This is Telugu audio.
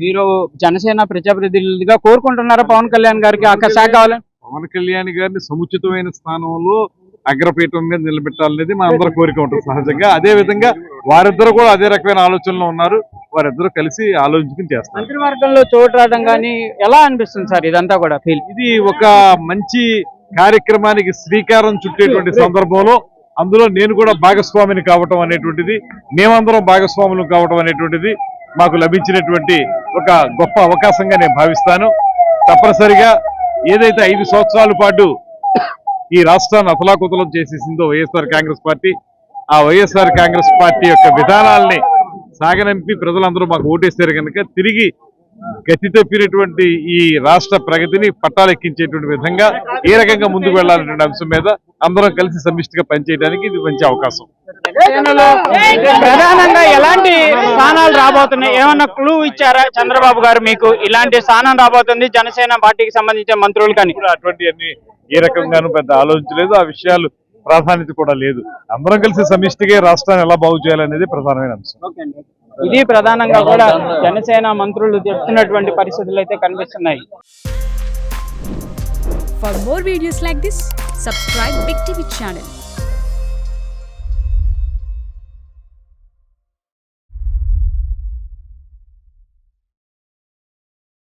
మీరు జనసేన ప్రజాప్రతినిధులుగా కోరుకుంటున్నారా పవన్ కళ్యాణ్ గారికి ఆ శాఖ కావాలని? పవన్ కళ్యాణ్ గారిని సముచితమైన స్థానంలో అగ్రపీఠం మీద నిలబెట్టాలనేది మా అందరి కోరిక ఉంటుంది సహజంగా. అదే విధంగా వారిద్దరు కూడా అదే రకమైన ఆలోచనలో ఉన్నారు. వారిద్దరూ కలిసి ఆలోచించుకుని చేస్తారు. మంత్రివర్గంలో చోటు రావడం కానీ ఎలా అనిపిస్తుంది సార్ ఇదంతా కూడా ఫీల్? ఇది ఒక మంచి కార్యక్రమానికి శ్రీకారం చుట్టేటువంటి సందర్భంలో అందులో నేను కూడా భాగస్వామిని కావటం అనేటువంటిది, మేమందరం భాగస్వాములు కావటం అనేటువంటిది మాకు లభించినటువంటి ఒక గొప్ప అవకాశంగా నేను భావిస్తాను. తప్పనిసరిగా ఏదైతే 5 సంవత్సరాల పాటు ఈ రాష్ట్రాన్ని అతలాకుతలం చేసేసిందో వైఎస్ఆర్ కాంగ్రెస్ పార్టీ, ఆ వైఎస్ఆర్ కాంగ్రెస్ పార్టీ యొక్క విధానాల్ని సాగనంపి ప్రజలందరూ మాకు ఓటేస్తారు కనుక తిరిగి గతి తప్పినటువంటి ఈ రాష్ట్ర ప్రగతిని పట్టాలెక్కించేటువంటి విధంగా ఏ రకంగా ముందుకు వెళ్లాలనే అంశం మీద అందరం కలిసి సమిష్టిగా పనిచేయడానికి ఇది మంచి అవకాశం. ప్రధానంగా ఎలాంటి స్థానాలు రాబోతున్నాయి, ఏమన్నా క్లూ ఇచ్చారా చంద్రబాబు గారు మీకు ఇలాంటి స్థానం రాబోతుంది జనసేన పార్టీకి సంబంధించిన మంత్రులు? కానీ అటువంటి ఏ రకంగానూ పెద్ద ఆలోచించలేదు. ఆ విషయాలు ప్రాధాన్యత కూడా లేదు. అందరం కలిసి సమిష్టిగా రాష్ట్రాన్ని ఎలా బాగు చేయాలనేది ప్రధానమైన అంశం. ఇది ప్రధానంగా కూడా జనసేన మంత్రులు చెప్తున్నటువంటి పరిస్థితులు అయితే కనిపిస్తున్నాయి. For more videos like this, subscribe Big TV channel.